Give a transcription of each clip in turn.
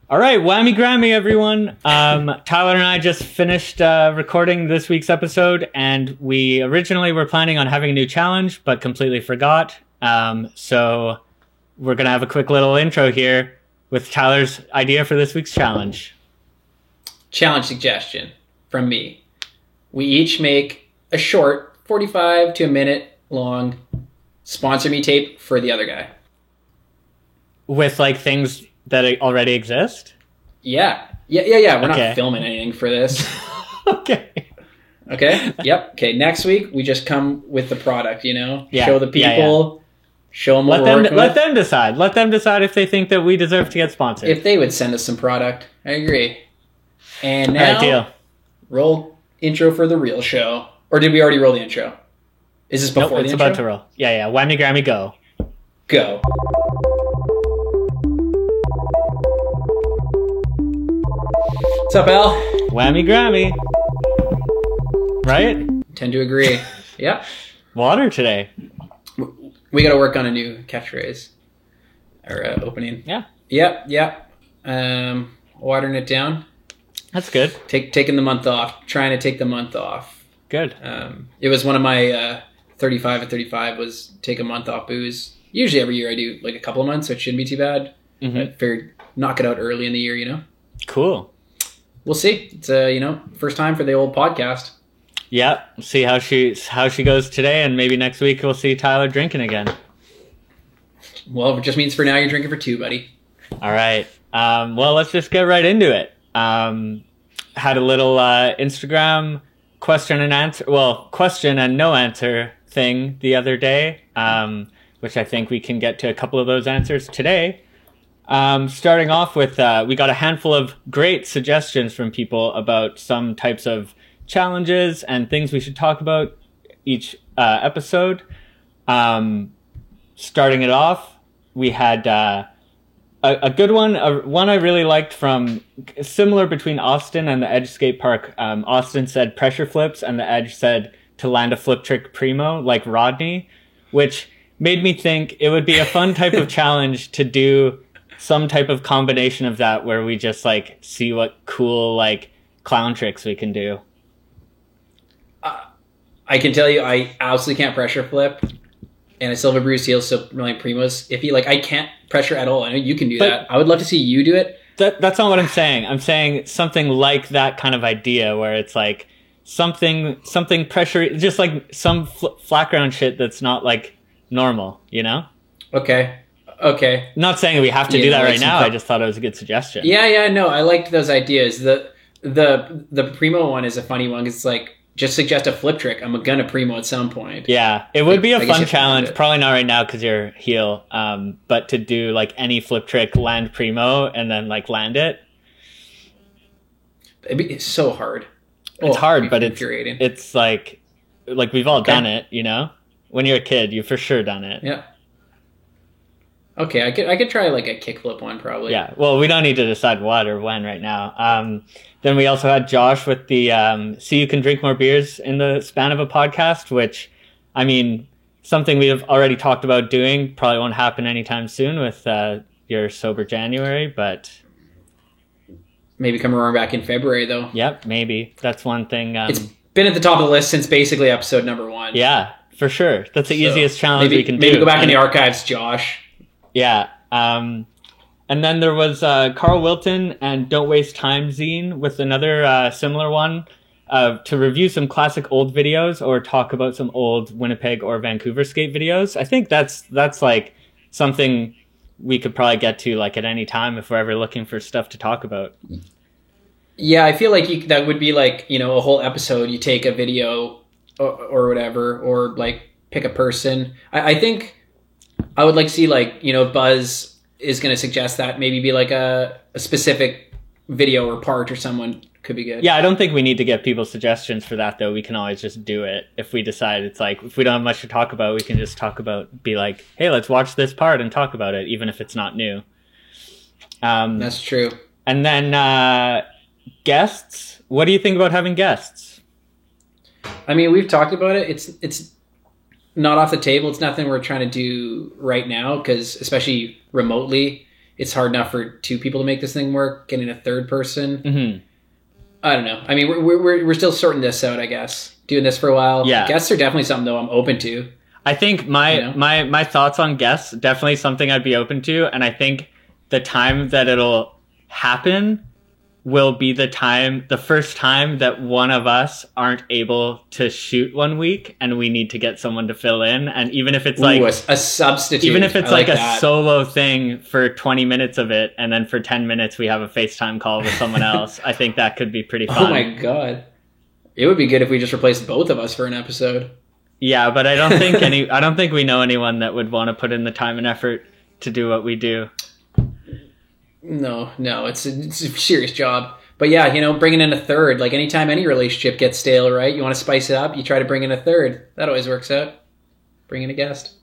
All right, whammy Grammy, everyone. Tyler and I just finished recording this week's episode, and we originally were planning on having a new challenge, but completely forgot. So we're going to have a quick little intro here with Tyler's idea for this week's challenge. Challenge suggestion from me. We each make a short, 45 to a minute long sponsor me tape for the other guy. With like things that already exist? Yeah. We're Okay. not filming anything for this. Okay. Okay? Yep. Okay, next week we just come with the product, Yeah. Show the people, show them what we're working Let with. them decide. Let them decide if they think that we deserve to get sponsored. If they would send us some product. I agree. And All now, right, deal. roll intro for the real show. Or did we already roll the intro? Is this before Nope, the it's intro? about to roll. Yeah. Whammy Grammy, go. Go. What's up, Al? Whammy Grammy. Right? Tend to agree. Yep. Water today. We got to work on a new catchphrase or opening. Yeah. Yep. Watering it down. That's good. Taking the month off. Trying to take the month off. Good. It was one of my 35 at 35 was take a month off booze. Usually every year I do like a couple of months, so it shouldn't be too bad. Mm-hmm. I figured knock it out early in the year, Cool. We'll see. It's first time for the old podcast. Yeah. See how she goes today, and maybe next week we'll see Tyler drinking again. Well, it just means for now you're drinking for two, buddy. All right. Well, let's just get right into it. Had a little Instagram question and no answer thing the other day, which I think we can get to a couple of those answers today. Starting off with, we got a handful of great suggestions from people about some types of challenges and things we should talk about each episode. Starting it off, we had a good one, one I really liked from similar between Austin and the Edge skate park. Austin said pressure flips and the Edge said to land a flip trick primo like Rodney, which made me think it would be a fun type of challenge to do some type of combination of that where we just like see what cool like clown tricks we can do. I can tell you, I absolutely can't pressure flip, and a silver bruise heel still running primos. If I can't pressure at all. I know you can do that. I would love to see you do it. That's not what I'm saying. I'm saying something like that kind of idea where it's like something pressure, just like some flat ground shit that's not like normal, Okay. Not saying we have to do that right now. I just thought it was a good suggestion. Yeah, no, I liked those ideas. The primo one is a funny one. It's like, just suggest a flip trick. I'm gonna primo at some point. Yeah, it would be a I guess fun you challenge. have to Probably not right now because you're heel. But to do like any flip trick, land primo, and then like land it. It's so hard. It's hard, but infuriating. it's like we've all done it. When you're a kid, you've for sure done it. Yeah. Okay, I could try like a kickflip one probably. Yeah, well, we don't need to decide what or when right now. Then we also had Josh with the See You Can Drink More Beers in the span of a podcast, which, I mean, something we have already talked about doing. Probably won't happen anytime soon with your Sober January, but... Maybe come roaring back in February, though. Yep, maybe. That's one thing. It's been at the top of the list since basically episode number 1. Yeah, for sure. That's the easiest challenge we can do. Maybe go back in the archives, Josh. Yeah. And then there was Carl Wilton and Don't Waste Time Zine with another similar one to review some classic old videos or talk about some old Winnipeg or Vancouver skate videos. I think that's like something we could probably get to like at any time if we're ever looking for stuff to talk about. Yeah, I feel like that would be like, a whole episode. You take a video or whatever, or like pick a person. I think I would like to see like, Buzz is going to suggest that maybe be like a specific video or part or someone could be good. Yeah, I don't think we need to get people's suggestions for that though. We can always just do it. If we decide it's like, if we don't have much to talk about, we can just be like, hey, let's watch this part and talk about it, even if it's not new. That's true. And then guests. What do you think about having guests? I mean, we've talked about it. It's not off the table. It's nothing we're trying to do right now because, especially remotely, it's hard enough for two people to make this thing work. Getting a third person, Mm-hmm. I don't know. I mean, we're still sorting this out, I guess. Doing this for a while. Yeah. Guests are definitely something though I'm open to. I think my thoughts on guests, definitely something I'd be open to. And I think the time that it'll happen will be the first time that one of us aren't able to shoot one week and we need to get someone to fill in. And even if it's like a substitute, even if it's I like a that. solo thing for 20 minutes of it, and then for 10 minutes we have a FaceTime call with someone else, I think that could be pretty fun. Oh my God. It would be good if we just replaced both of us for an episode. Yeah, but I don't think we know anyone that would want to put in the time and effort to do what we do. No, it's a serious job. But yeah, bringing in a third, like anytime any relationship gets stale, right? You want to spice it up, you try to bring in a third. That always works out. Bring in a guest.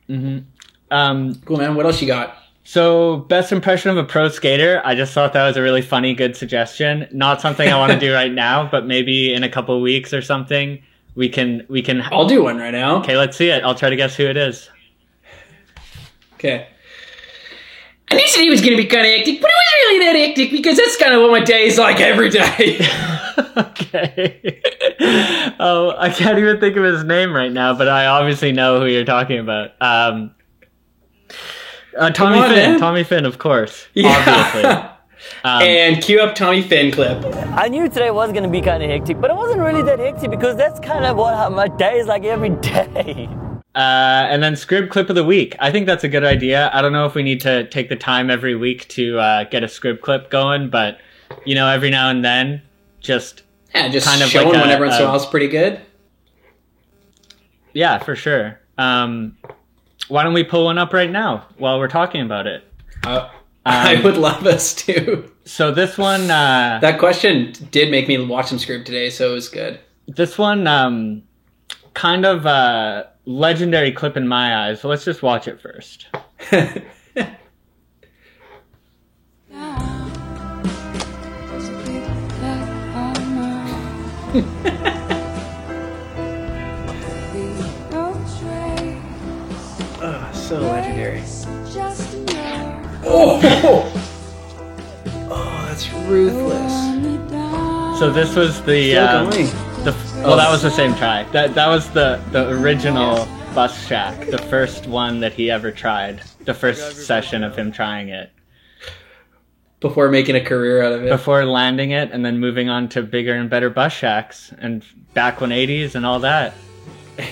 Mm-hmm. Cool, man. What else you got? So, best impression of a pro skater. I just thought that was a really funny, good suggestion. Not something I want to do right now, but maybe in a couple of weeks or something, we can. I'll do one right now. Okay, let's see it. I'll try to guess who it is. Okay. I knew he was going to be kind of hectic, but it wasn't really that hectic because that's kind of what my day is like every day. Okay. Oh, I can't even think of his name right now, but I obviously know who you're talking about. Tommy Finn. Man. Tommy Finn, of course. Yeah. Obviously. And cue up Tommy Finn clip. I knew today was going to be kind of hectic, but it wasn't really that hectic because that's kind of what my day is like every day. And then Scrib clip of the week. I think that's a good idea. I don't know if we need to take the time every week to get a Scrib clip going, but every now and then, just kind of showing like one every once in a while is pretty good. Yeah, for sure. Why don't we pull one up right now while we're talking about it? I would love us to. So this one, that question did make me watch some Scrib today, so it was good. This one, kind of legendary clip in my eyes. So let's just watch it first. Oh, so legendary. Oh, that's ruthless. So this was that was the same try. That was the original Bus Shack, the first one that he ever tried. The first session of him trying it. Before making a career out of it. Before landing it and then moving on to bigger and better Bus Shacks and back 180s and all that.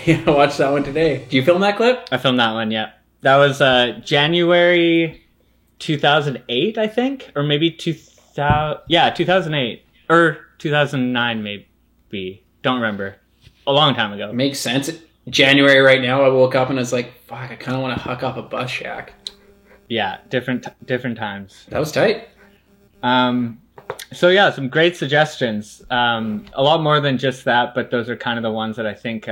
Yeah, I watched that one today. Did you film that clip? I filmed that one, yeah. That was January 2008, I think, or maybe 2008 or 2009, maybe. Don't remember. A long time ago. Makes sense. January right now, I woke up and I was like, "Fuck, I kind of want to hook up a Bus Shack." Yeah, different times. That was tight. So yeah, some great suggestions. A lot more than just that, but those are kind of the ones that I think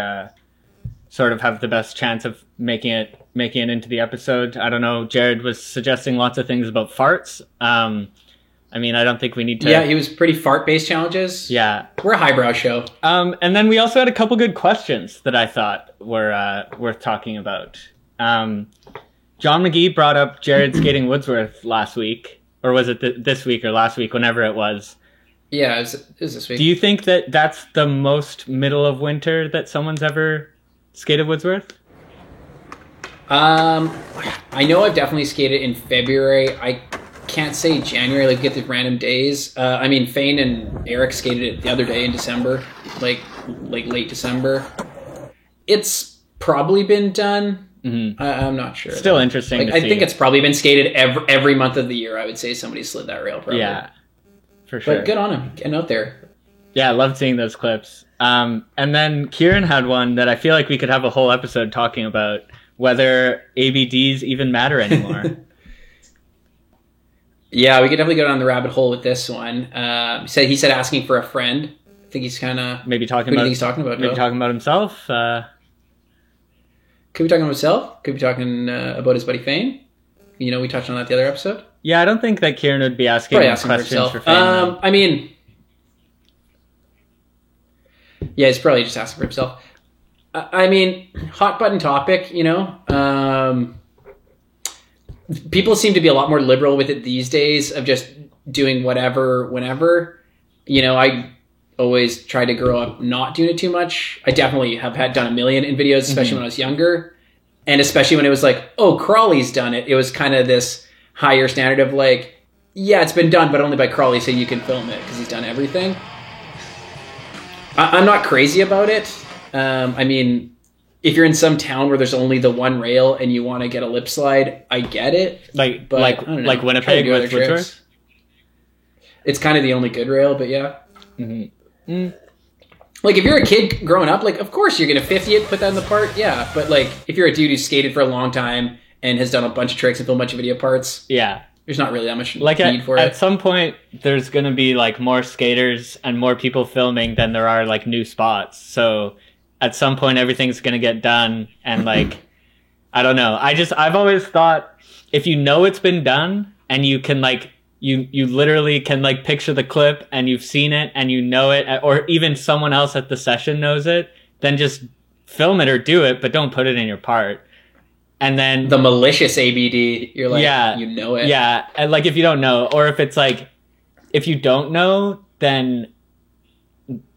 sort of have the best chance of making it into the episode. I don't know. Jared was suggesting lots of things about farts. I mean, I don't think we need to. Yeah, he was pretty fart-based challenges. Yeah, we're a highbrow show. And then we also had a couple good questions that I thought were worth talking about. John McGee brought up Jared skating Woodsworth last week, or was it this week or last week? Whenever it was. Yeah, it was this week. Do you think that that's the most middle of winter that someone's ever skated Woodsworth? I know I've definitely skated in February. I can't say January, like get the random days. I mean, Fane and Eric skated it the other day in December, like late December. It's probably been done. Mm-hmm. I'm not sure. Still interesting. I think it's probably been skated every month of the year. I would say somebody slid that rail. Probably. Yeah, for sure. But good on him, getting out there. Yeah, I loved seeing those clips. And then Kieran had one that I feel like we could have a whole episode talking about whether ABDs even matter anymore. Yeah, we could definitely go down the rabbit hole with this one. He said asking for a friend. I think he's kind of maybe talking about. He's talking about maybe talking about himself. Could be talking about himself. Could be talking about his buddy Fane. We touched on that the other episode. Yeah, I don't think that Kieran would be asking questions for Fane. I mean, yeah, he's probably just asking for himself. I mean, hot button topic. people seem to be a lot more liberal with it these days of just doing whatever, whenever. You know, I always tried to grow up not doing it too much. I definitely have done a million in videos, especially when I was younger. And especially when it was like, oh, Crawley's done it. It was kind of this higher standard of like, yeah, it's been done, but only by Crawley, so you can film it because he's done everything. I'm not crazy about it. I mean, if you're in some town where there's only the one rail and you want to get a lip slide, I get it. Like Winnipeg Try to do with other tricks. Woodsworth? It's kind of the only good rail, but yeah. Mm-hmm. Like, if you're a kid growing up, like, of course you're going to 50 it, put that in the part, yeah. But, like, if you're a dude who's skated for a long time and has done a bunch of tricks and filmed a bunch of video parts, Yeah. there's not really that much Like need for at it. some point, there's going to be like more skaters and more people filming than there are like new spots. So at some point, everything's going to get done. And like, I don't know. I've always thought if you know it's been done and you can like, you literally can like picture the clip and you've seen it and you know it, or even someone else at the session knows it, then just film it or do it, but don't put it in your part. And then The malicious ABD, you're like, Yeah. you know it. yeah, and like if you don't know, or if it's like, if you don't know, then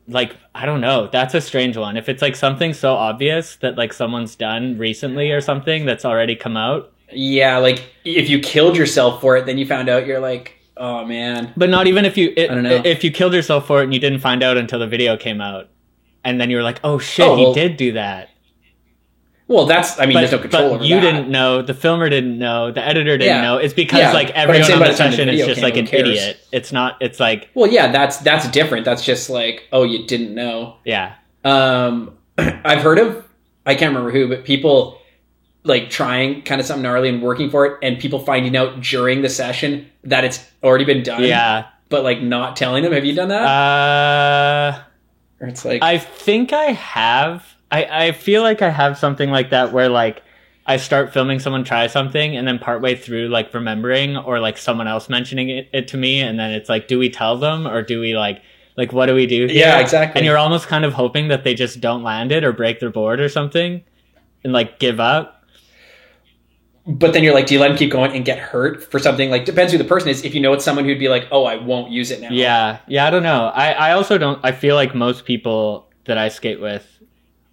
like, I don't know, that's a strange one. If it's like something so obvious that like someone's done recently or something that's already come out. Yeah, like, if you killed yourself for it, then you found out, you're like, oh, man. But not even if you, I don't know. if you killed yourself for it and you didn't find out until the video came out. And then you were like, oh shit, Oh, well, he did do that. Well, there's no control over you that. didn't know, the filmer didn't know, the editor didn't Yeah. know. It's because Yeah, like but I'm everyone saying on by the the time the session is video just came like out, an who cares? idiot. It's not, it's like, Well, yeah, that's different. That's just like, oh, you didn't know. yeah. I've heard of, I can't remember who, but people like trying kind of something gnarly and working for it, and people finding out during the session that it's already been done. Yeah. But like not telling them. Have you done that? Or it's like, I think I have. I feel like I have something like that where like I start filming someone try something and then partway through like remembering or like someone else mentioning it to me, and then it's like, do we tell them or do we like what do we do here? Yeah, exactly. And you're almost kind of hoping that they just don't land it or break their board or something and like give up. but then you're like, do you let them keep going and get hurt for something? Like, depends who the person is. If you know it's someone who'd be like, oh, I won't use it now. Yeah, I don't know. I also don't. I feel like most people that I skate with,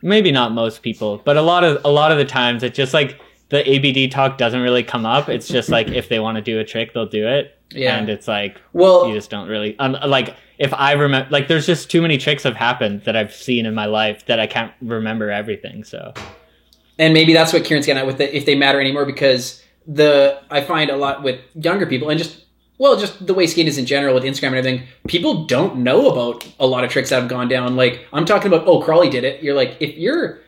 maybe not most people, but a lot of the times it's just like the ABD talk doesn't really come up. It's just like if they want to do a trick, they'll do it. Yeah. And it's like, Well, you just don't really like. If I remember, like, there's just too many tricks have happened that I've seen in my life that I can't remember everything. So and maybe that's what Kieran's getting at with if they matter anymore, because I find a lot with younger people and just the way skating is in general with Instagram and everything, people don't know about a lot of tricks that have gone down. Like, I'm talking about, oh, Crawley did it. You're like, if you're,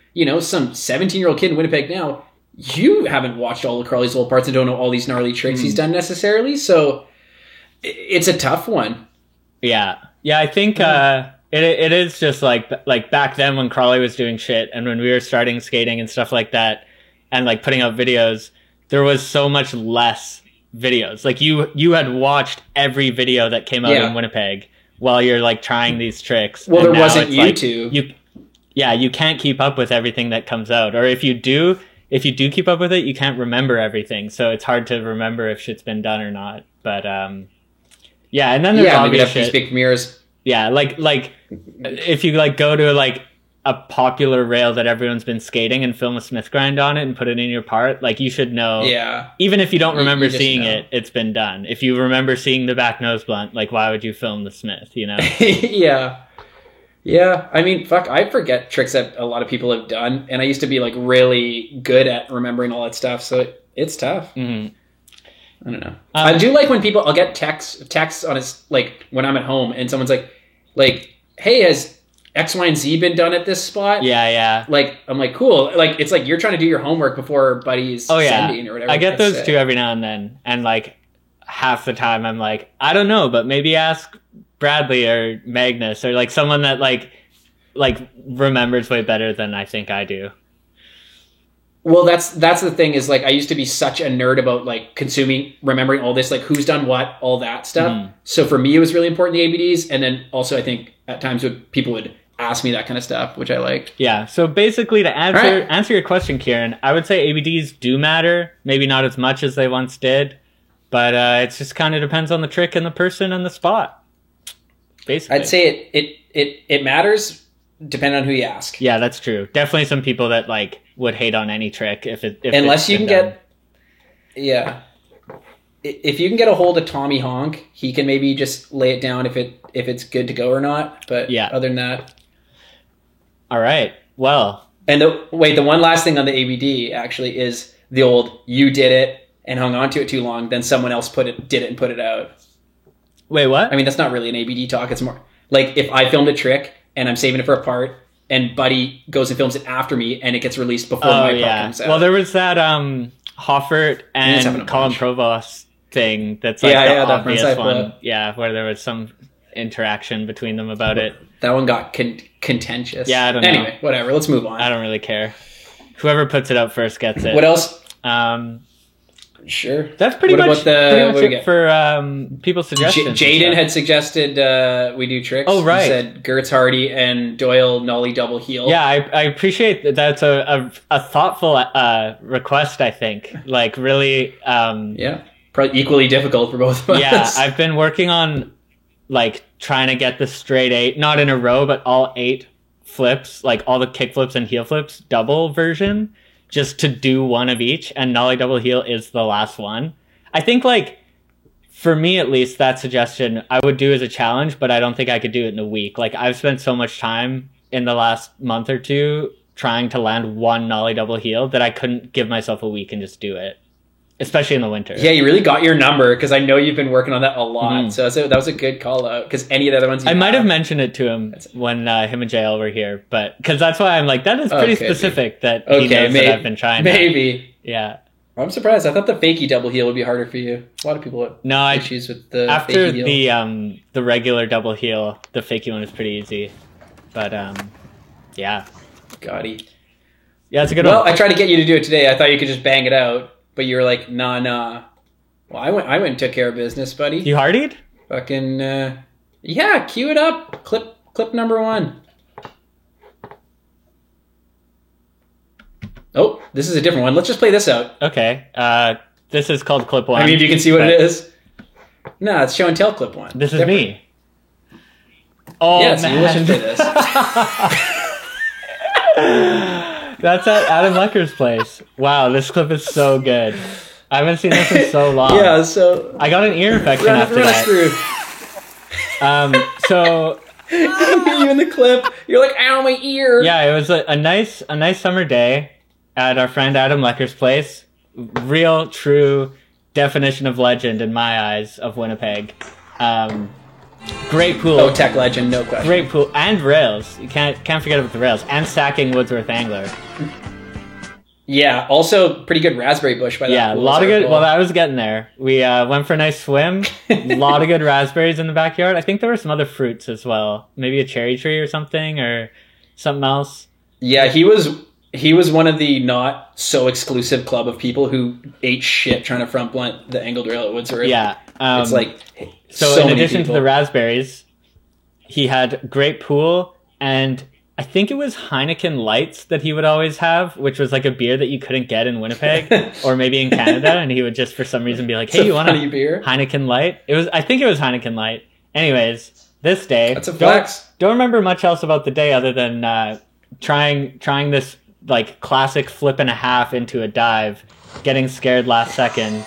some 17-year-old kid in Winnipeg now, you haven't watched all of Crawley's old parts and don't know all these gnarly tricks he's done necessarily. So it's a tough one. yeah, I think it is just like back then when Crawley was doing shit and when we were starting skating and stuff like that and like putting out videos, there was so much less videos. Like you had watched every video that came out in Winnipeg while you're like trying these tricks. Well, and there now wasn't it's like, YouTube. You can't keep up with everything that comes out, or if you do keep up with it, you can't remember everything. So it's hard to remember if shit's been done or not. But yeah, and then there's maybe obvious that's these shit. big premieres. Yeah, like if you like go to like a popular rail that everyone's been skating and film a Smith grind on it and put it in your part, like you should know. Yeah. Even if you don't remember you just seeing know. it, it's been done. If you remember seeing the back nose blunt, like why would you film the Smith, you know? Yeah. Yeah. I mean, fuck, I forget tricks that a lot of people have done. And I used to be like really good at remembering all that stuff. So it's tough. Mhm. I don't know. I do like when I'll get texts on his, like when I'm at home and someone's like, hey, has X, Y, and Z been done at this spot? Yeah. Like, I'm like, cool. Like, it's like you're trying to do your homework before buddies sending or whatever. I get That's those it. too every now and then. And like half the time I'm like, I don't know, but maybe ask Bradley or Magnus or like someone that like remembers way better than I think I do. Well, that's the thing is like I used to be such a nerd about like remembering all this, like who's done what, all that stuff. So for me, it was really important, the ABDs. And then also I think at times people would ask me that kind of stuff, which I like. Yeah. So basically, to right. answer your question, Kieran, I would say ABDs do matter. Maybe not as much as they once did, but it just kind of depends on the trick and the person and the spot. Basically, I'd say it matters depending on who you ask. Yeah, that's true. Definitely some people that like would hate on any trick if unless you can get. Yeah. If you can get a hold of Tommy Honk, he can maybe just lay it down if it's good to go or not. But yeah. Other than that. All right. Well. And the one last thing on the ABD actually is the old you did it and hung on to it too long, then someone else did it and put it out. Wait, what? I mean, that's not really an ABD talk. It's more like if I filmed a trick and I'm saving it for a part and Buddy goes and films it after me and it gets released before my part comes out. Well, there was that Hoffert and Colin Provost thing that's like the obvious one. Yeah, where there was some interaction between them about it. That one got contentious. Yeah, I don't know. Anyway, whatever. Let's move on. I don't really care. Whoever puts it up first gets it. What else? Sure. That's pretty much it for people's suggestions. Jaden had suggested we do tricks. Oh, right. He said Gertz Hardy and Doyle Nollie double heel. Yeah, I appreciate that. That's a thoughtful request, I think. Like, really... yeah. Probably equally difficult for both of us. Yeah, I've been working on like trying to get the straight 8, not in a row, but all 8 flips, like all the kick flips and heel flips, double version, just to do one of each. And nollie double heel is the last one. I think like for me, at least, that suggestion I would do as a challenge, but I don't think I could do it in a week. Like I've spent so much time in the last month or two trying to land one nollie double heel that I couldn't give myself a week and just do it. Especially in the winter. Yeah, you really got your number because I know you've been working on that a lot. Mm-hmm. So that was a good call out because any of the other ones I might have mentioned it to him when him and JL were here, but because that's why I'm like, that is pretty specific that he knows that I've been trying. Maybe. Yeah. I'm surprised. I thought the fakie double heel would be harder for you. A lot of people have issues with the after fakie heel. the regular double heel, the fakie one is pretty easy. But yeah. Gotty. Yeah, it's a good one. Well, I tried to get you to do it today. I thought you could just bang it out. But you were like, nah. Well, I went and took care of business, buddy. You hardied? Fucking, yeah, cue it up. Clip number 1. Oh, this is a different one. Let's just play this out. Okay. This is called clip 1. I mean, if you can see what it is. No, it's show and tell clip 1. This is me. Oh, yeah, so you listen to this. That's at Adam Lecker's place. Wow, this clip is so good. I haven't seen this in so long. Yeah, so I got an ear infection after that. So you in the clip, you're like, ow, my ear. Yeah, it was a nice summer day at our friend Adam Lecker's place. Real, true definition of legend in my eyes of Winnipeg. Great pool. Oh, tech legend, no question. Great pool and rails. You can't forget about the rails and sacking Woodsworth Angler. Yeah, also pretty good raspberry bush by that. Yeah, a lot of good. Well, I was getting there. We went for a nice swim. A lot of good raspberries in the backyard. I think there were some other fruits as well. Maybe a cherry tree or something else. Yeah, he was one of the not so exclusive club of people who ate shit trying to front blunt the angled rail at Woodsworth. Yeah, it's like. So in addition to the raspberries, he had great pool, and I think it was Heineken Lights that he would always have, which was like a beer that you couldn't get in Winnipeg or maybe in Canada, and he would just for some reason be like, "Hey, you want a beer? Heineken Light?" I think it was Heineken Light. Anyways, this day, that's a flex. Don't remember much else about the day other than trying this like classic flip and a half into a dive, getting scared last second,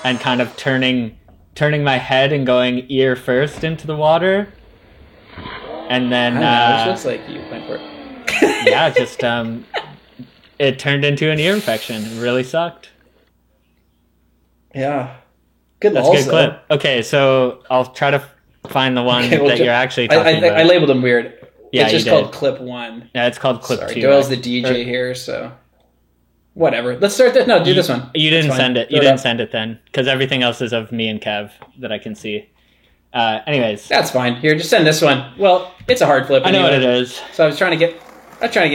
and kind of turning my head and going ear first into the water, and then it looks like you went for it. Yeah, just it turned into an ear infection. It really sucked. Yeah, good. That's a good clip. Okay, so I'll try to find the one that you're actually talking about. I labeled them weird. Yeah, it's just called clip 1. Yeah, it's called clip 2. Doyle's the DJ here, so. Whatever. Let's start that. No, do this one. You didn't send it. You didn't send it then, because everything else is of me and Kev that I can see. Anyways, that's fine. Here, just send this one. Well, it's a hard flip. I know what it is. So I was trying to get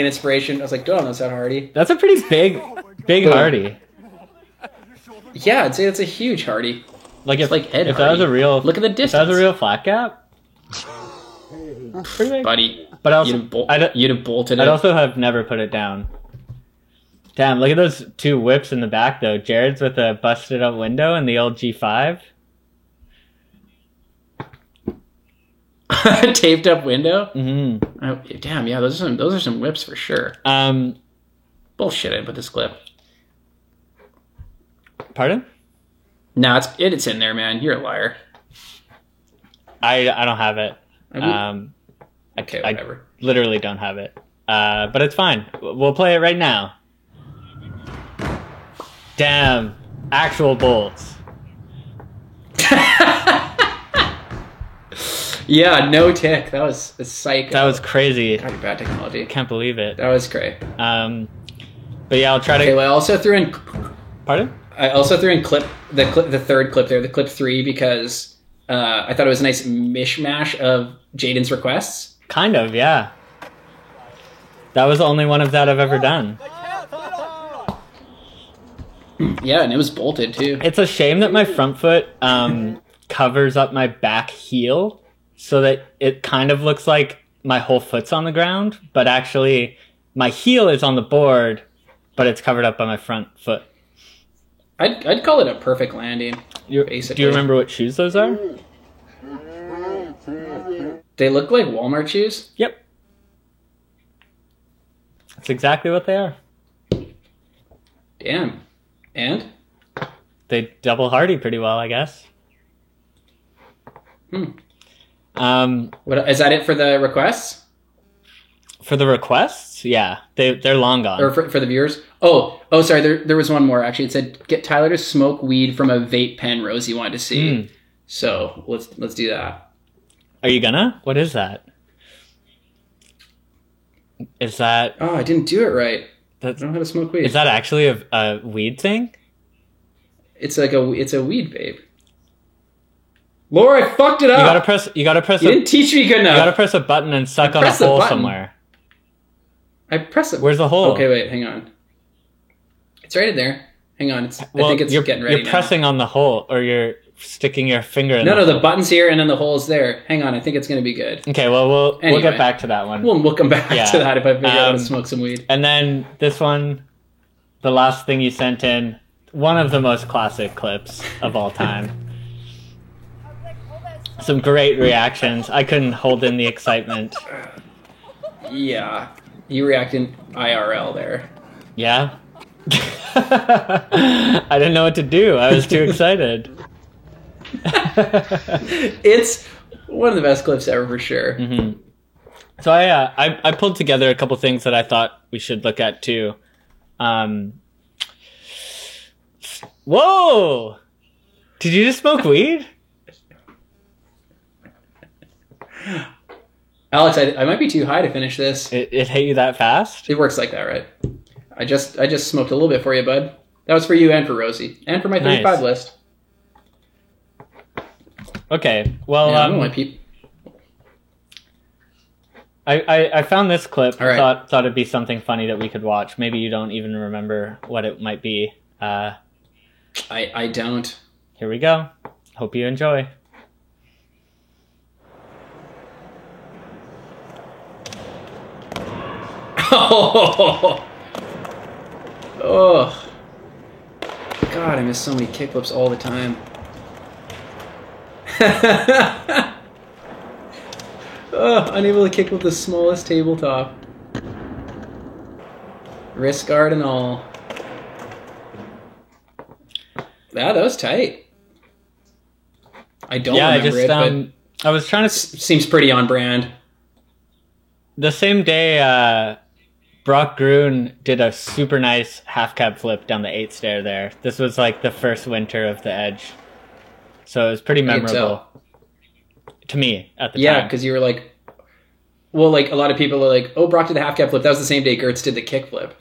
inspiration. I was like, Doyle knows how hardy. That's a pretty big hardy. Yeah, I'd say that's a huge hardy. Like if that was a real. Look at the distance. If that was a real flat gap. Pretty big. Buddy, But also, you'd have bolted I'd it. also have never put it down. Damn, look at those two whips in the back, though. Jared's with a busted-up window and the old G5. Taped up window. Mm-hmm. Oh, damn, yeah, those are some whips for sure. Bullshit! I put this clip. Pardon? No, it's in there, man. You're a liar. I don't have it. Okay, whatever. I literally don't have it. But it's fine. We'll play it right now. Damn. Actual bolts. Yeah, no tick. That was a psycho. That was crazy. God, bad technology. Can't believe it. That was great. But yeah, I'll try to... Okay, well, I also threw in... Pardon? I also threw in the third clip there, the clip 3, because I thought it was a nice mishmash of Jaden's requests. Kind of, yeah. That was the only one of that I've ever done. Yeah, and it was bolted, too. It's a shame that my front foot covers up my back heel so that it kind of looks like my whole foot's on the ground, but actually my heel is on the board, but it's covered up by my front foot. I'd call it a perfect landing, basically. Do you remember what shoes those are? They look like Walmart shoes? Yep. That's exactly what they are. Damn. And? They double hardy pretty well, I guess. What is that it for the requests? For the requests? Yeah. They're long gone. Or for the viewers? Oh, sorry, there was one more, actually. It said, get Tyler to smoke weed from a vape pen Rosie wanted to see. So, let's do that. Are you gonna? What is that? Is that... Oh, I didn't do it right. I That's, don't know how to smoke weed. is that actually a weed thing? It's like it's a weed vape. Laura, I fucked it up. You gotta press You didn't teach me good enough. You gotta press a button and suck on a pressed the hole button. somewhere. I press it. Where's the hole? Okay, wait, hang on. It's right in there. Hang on, I think it's getting ready You're pressing on the hole, or you're sticking your finger in No, the button's here and then the hole's there. Hang on, I think it's going to be good. Okay, well, we'll Anyway. get back to that one. We'll come back Yeah. to that if I figure out how to Um, smoke some weed. And then this one, the last thing you sent in, one of the most classic clips of all time. Some great reactions. I couldn't hold in the excitement. Yeah. You reacting IRL there. Yeah? I didn't know what to do. I was too excited. It's one of the best clips ever for sure. Mm-hmm. So I pulled together a couple things that I thought we should look at too. Whoa! Did you just smoke weed? Alex, I might be too high to finish this. It hit you that fast? It works like that, right? I just smoked a little bit for you, bud. That was for you and for Rosie. And for my 35 Nice. list. Okay, well, Yeah, I don't know why people... I found this clip. All right. Thought it'd be something funny that we could watch. Maybe you don't even remember what it might be. I don't. Here we go. Hope you enjoy. Oh. God, I miss so many kickflips all the time. Unable to kickflip the smallest tabletop. Wrist guard and all. Yeah, that was tight. I don't remember it, I was trying but to... seems pretty on brand. The same day, Brock Gruen did a super nice half cab flip down the 8th stair there. This was like the first winter of the Edge. So it was pretty I can tell. memorable. To me, at the Yeah, time. because you were like... Well, like, a lot of people are like, oh, Brock did the half cab flip. That was the same day Gertz did the kick flip.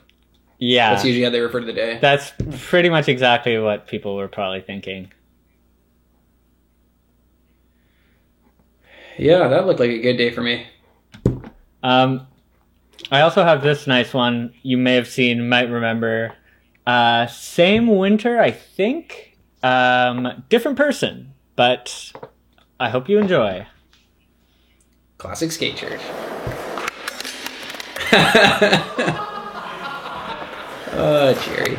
Yeah. That's usually how they refer to the day. That's pretty much exactly what people were probably thinking. Yeah, that looked like a good day for me. I also have this nice one you may have seen, might remember. Same winter, I think. Different person, but I hope you enjoy. Classic Skate Church. Oh, Jerry.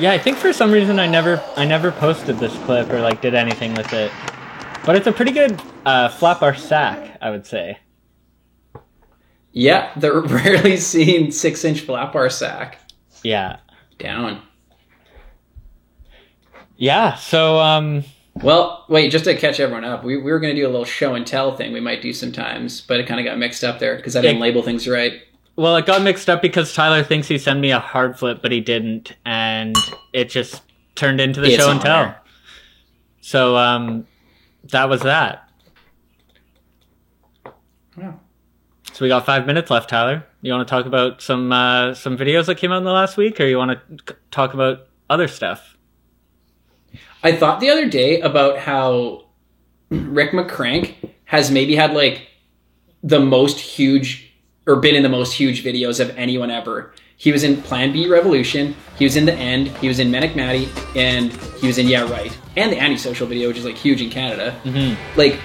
Yeah, I think for some reason I never posted this clip or like did anything with it. But it's a pretty good flat bar sack, I would say. Yeah, the rarely seen 6-inch flat bar sack. Yeah. Down. Yeah, so well, wait, just to catch everyone up, we were going to do a little show and tell thing we might do sometimes, but it kind of got mixed up there because I didn't label things right. Well, it got mixed up because Tyler thinks he sent me a hard flip, but he didn't, and it just turned into the show and tell. There. So that was that. Wow. So we got 5 minutes left, Tyler. You want to talk about some videos that came out in the last week, or you want to talk about other stuff? I thought the other day about how Rick McCrank has maybe had like the most huge, or been in the most huge videos of anyone ever. He was in Plan B Revolution, he was in The End, he was in Manic Matty, and he was in Yeah Right. And the Antisocial video, which is like huge in Canada. Mm-hmm. Like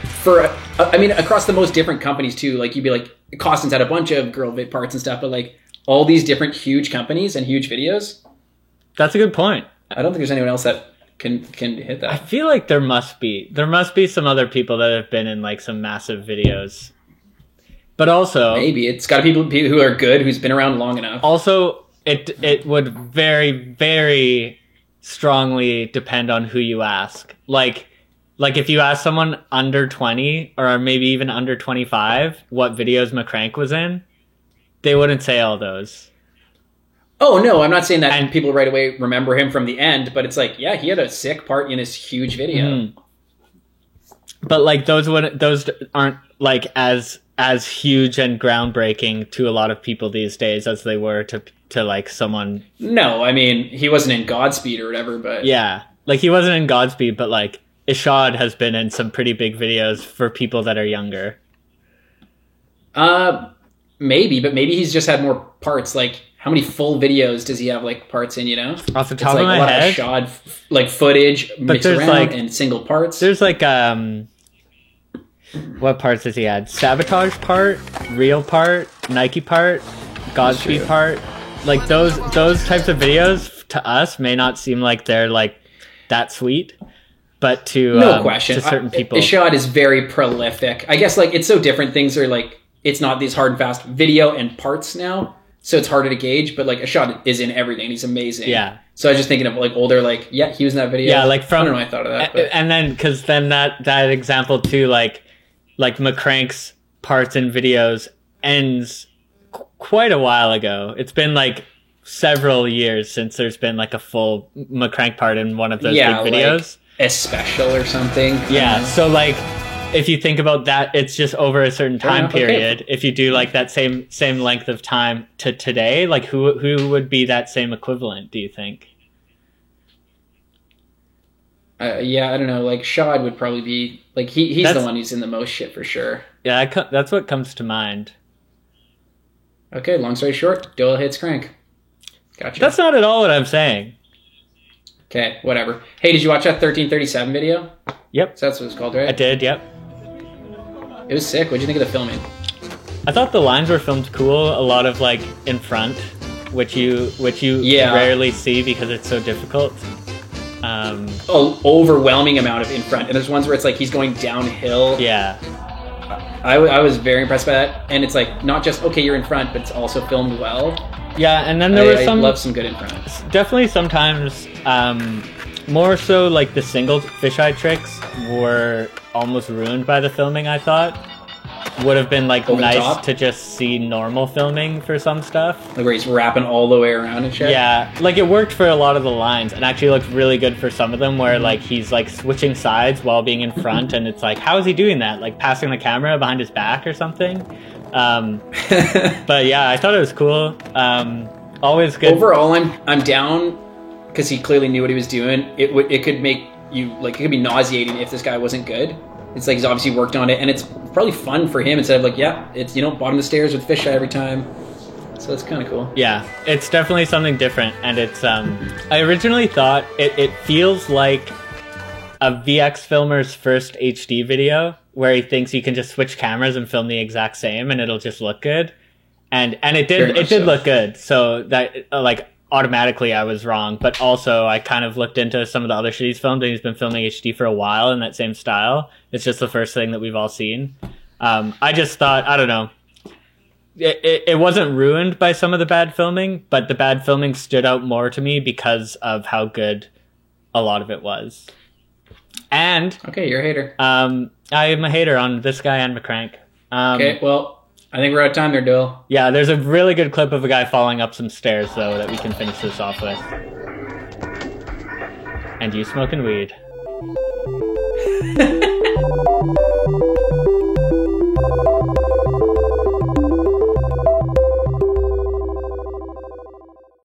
I mean, across the most different companies too, like you'd be like, Costin's had a bunch of girl vid parts and stuff, but like all these different huge companies and huge videos. That's a good point. I don't think there's anyone else that can hit that. I feel like there must be some other people that have been in like some massive videos. But also, maybe it's got to be people who are good, who's been around long enough. Also, it would very, very strongly depend on who you ask. Like if you ask someone under 20 or maybe even under 25 what videos McCrank was in, they wouldn't say all those. Oh no, I'm not saying that and people right away remember him from The End, but it's like, yeah, he had a sick part in this huge video. Mm-hmm. But like those aren't like as huge and groundbreaking to a lot of people these days as they were to like someone. No, I mean, he wasn't in Godspeed or whatever, but yeah, like he wasn't in Godspeed, but like Ishad has been in some pretty big videos for people that are younger. Maybe, but maybe he's just had more parts. Like, how many full videos does he have like parts in? You know, off the top of my head, a lot of Ishad like footage mixed around like, and single parts. There's like what parts does he add? Sabotage part, Real part, Nike part, Godspeed part. Like those types of videos to us may not seem like they're like that sweet, but to no question, to certain people, Ishad is very prolific. I guess like it's so different. Things are like it's not these hard and fast video and parts now, so it's harder to gauge. But like Ishad is in everything. He's amazing. Yeah. So I was just thinking of like older, like yeah, he was in that video. Yeah, like from I don't know why I thought of that. But. And then because then that example too, like McCrank's parts in videos ends quite a while ago. It's been like several years since there's been like a full McCrank part in one of those big videos. Like a special or something. Yeah, so like if you think about that, it's just over a certain time period. Okay. If you do like that same length of time to today, like who would be that same equivalent, do you think? Yeah, I don't know. Like Shad would probably be like he's the one who's in the most shit for sure. Yeah, that's what comes to mind. Okay, long story short, Doyle hits Crank. Gotcha. That's not at all what I'm saying. Okay, whatever. Hey, did you watch that 1337 video? Yep. So that's what it's called, right? I did. Yep. It was sick. What'd you think of the filming? I thought the lines were filmed cool. A lot of like in front, which you rarely see because it's so difficult. Overwhelming amount of in front, and there's ones where it's like he's going downhill. Yeah, I was very impressed by that, and it's like not just okay you're in front, but it's also filmed well. Yeah, and then there I love some good in front. Definitely sometimes more so like the single fisheye tricks were almost ruined by the filming. I thought would have been like over nice to just see normal filming for some stuff. Like where he's wrapping all the way around and shit. Yeah, like it worked for a lot of the lines and actually looked really good for some of them where like he's like switching sides while being in front and it's like, how is he doing that? Like passing the camera behind his back or something? But yeah, I thought it was cool. Always good. Overall, I'm down because he clearly knew what he was doing. It could make you like, it could be nauseating if this guy wasn't good. It's like he's obviously worked on it, and it's probably fun for him instead of like, yeah, it's, you know, bottom of the stairs with fisheye every time. So that's kind of cool. Yeah, it's definitely something different, and it's I originally thought it feels like a VX filmer's first HD video. where he thinks you can just switch cameras and film the exact same and it'll just look good. And it did look good. So that like automatically I was wrong, but also I kind of looked into some of the other shit he's filmed, and he's been filming HD for a while in that same style. It's just the first thing that we've all seen. I just thought, I don't know, it wasn't ruined by some of the bad filming, but the bad filming stood out more to me because of how good a lot of it was. And okay, you're a hater. I am a hater on this guy and McCrank. Okay, well, I think we're out of time there, Dill. Yeah, there's a really good clip of a guy falling up some stairs, though, that we can finish this off with. And you smoking weed.